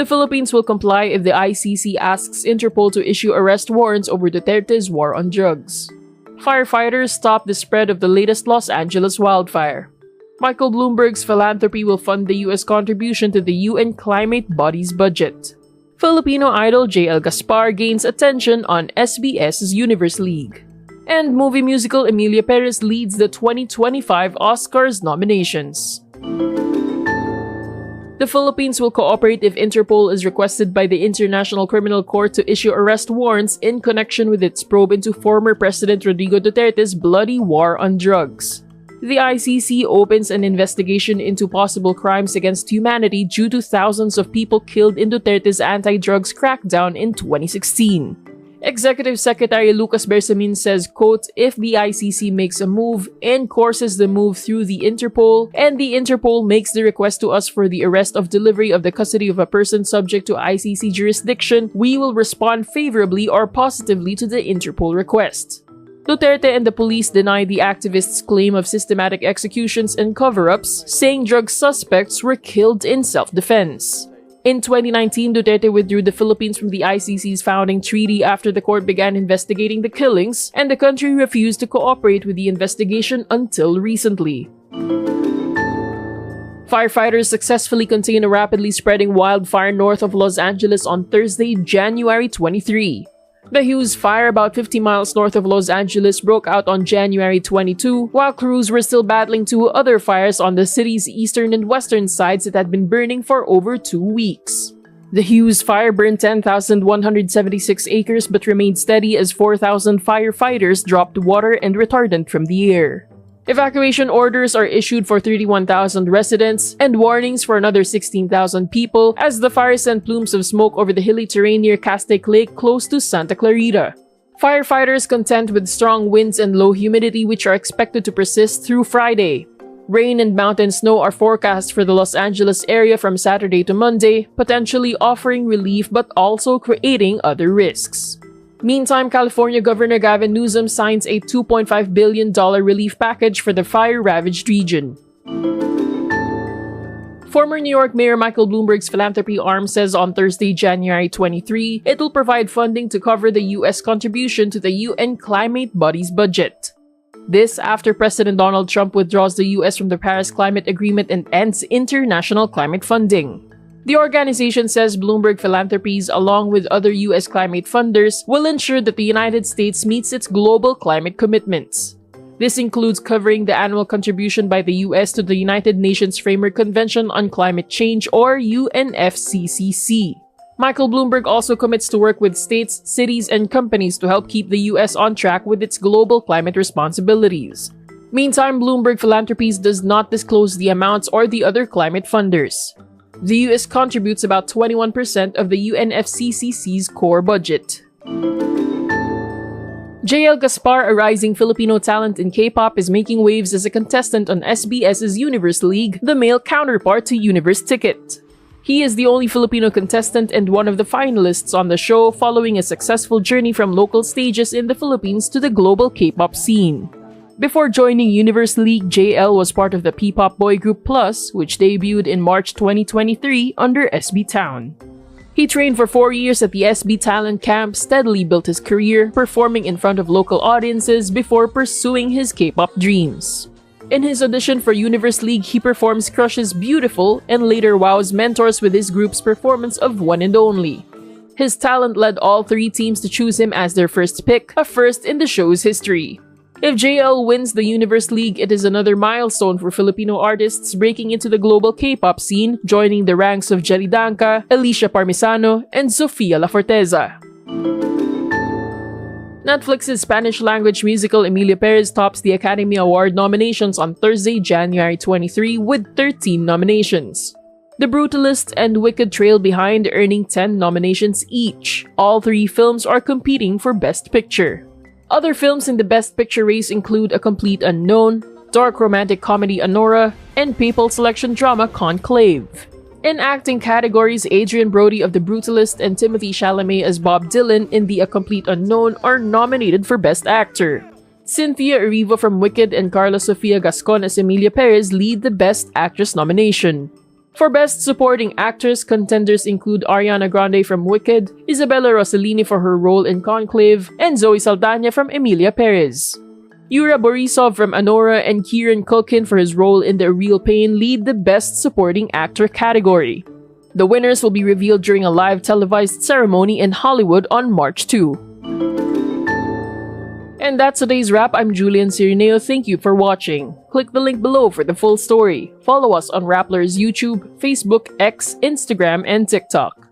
The Philippines will comply if the ICC asks Interpol to issue arrest warrants over Duterte's war on drugs. Firefighters stop the spread of the latest Los Angeles wildfire. Michael Bloomberg's philanthropy will fund the US contribution to the UN climate body's budget. Filipino idol Gaspar gains attention on SBS's Universe League. And movie musical Emilia Perez leads the 2025 Oscars nominations. The Philippines will cooperate if Interpol is requested by the International Criminal Court to issue arrest warrants in connection with its probe into former President Rodrigo Duterte's bloody war on drugs. The ICC opens an investigation into possible crimes against humanity due to thousands of people killed in Duterte's anti-drugs crackdown in 2016. Executive Secretary Lucas Bersamin says, quote, if the ICC makes a move and courses the move through the Interpol, and the Interpol makes the request to us for the arrest of delivery of the custody of a person subject to ICC jurisdiction, we will respond favorably or positively to the Interpol request. Duterte and the police denied the activists' claim of systematic executions and cover-ups, saying drug suspects were killed in self-defense. In 2019, Duterte withdrew the Philippines from the ICC's founding treaty after the court began investigating the killings, and the country refused to cooperate with the investigation until recently. Firefighters successfully contained a rapidly spreading wildfire north of Los Angeles on Thursday, January 23. The Hughes fire, about 50 miles north of Los Angeles, broke out on January 22, while crews were still battling two other fires on the city's eastern and western sides that had been burning for over 2 weeks. The Hughes fire burned 10,176 acres but remained steady as 4,000 firefighters dropped water and retardant from the air. Evacuation orders are issued for 31,000 residents and warnings for another 16,000 people as the fire sent plumes of smoke over the hilly terrain near Castaic Lake close to Santa Clarita. Firefighters contend with strong winds and low humidity which are expected to persist through Friday. Rain and mountain snow are forecast for the Los Angeles area from Saturday to Monday, potentially offering relief but also creating other risks. Meantime, California Governor Gavin Newsom signs a $2.5 billion relief package for the fire-ravaged region. Former New York Mayor Michael Bloomberg's philanthropy arm says on Thursday, January 23, it will provide funding to cover the U.S. contribution to the UN climate body's budget. This after President Donald Trump withdraws the U.S. from the Paris Climate Agreement and ends international climate funding. The organization says Bloomberg Philanthropies, along with other U.S. climate funders, will ensure that the United States meets its global climate commitments. This includes covering the annual contribution by the U.S. to the United Nations Framework Convention on Climate Change, or UNFCCC. Michael Bloomberg also commits to work with states, cities, and companies to help keep the U.S. on track with its global climate responsibilities. Meantime, Bloomberg Philanthropies does not disclose the amounts or the other climate funders. The U.S. contributes about 21% of the UNFCCC's core budget. Gaspar, a rising Filipino talent in K-pop, is making waves as a contestant on SBS's Universe League, the male counterpart to Universe Ticket. He is the only Filipino contestant and one of the finalists on the show, following a successful journey from local stages in the Philippines to the global K-pop scene. Before joining Universe League, JL was part of the P-pop boy group Plus, which debuted in March 2023 under SB Town. He trained for 4 years at the SB Talent Camp, steadily built his career, performing in front of local audiences before pursuing his K-pop dreams. In his audition for Universe League, he performs Crush's Beautiful and later wows mentors with his group's performance of One and Only. His talent led all 3 teams to choose him as their first pick, a first in the show's history. If JL wins the Universe League, it is another milestone for Filipino artists breaking into the global K-pop scene, joining the ranks of Jelly Danka, Alicia Parmisano, and Sofia La Forteza. Netflix's Spanish-language musical Emilia Perez tops the Academy Award nominations on Thursday, January 23, with 13 nominations. The Brutalist and Wicked trail behind, earning 10 nominations each. All 3 films are competing for Best Picture. Other films in the Best Picture race include A Complete Unknown, dark romantic comedy Anora, and papal selection drama Conclave. In acting categories, Adrian Brody of The Brutalist and Timothée Chalamet as Bob Dylan in The A Complete Unknown are nominated for Best Actor. Cynthia Erivo from Wicked and Carla Sofia Gascon as Emilia Perez lead the Best Actress nomination. For Best Supporting Actress, contenders include Ariana Grande from Wicked, Isabella Rossellini for her role in Conclave, and Zoe Saldana from Emilia Perez. Yura Borisov from Anora and Kieran Culkin for his role in The Real Pain lead the Best Supporting Actor category. The winners will be revealed during a live televised ceremony in Hollywood on March 2. And that's today's wrap. I'm Julian Cirineo. Thank you for watching. Click the link below for the full story. Follow us on Rappler's YouTube, Facebook, X, Instagram, and TikTok.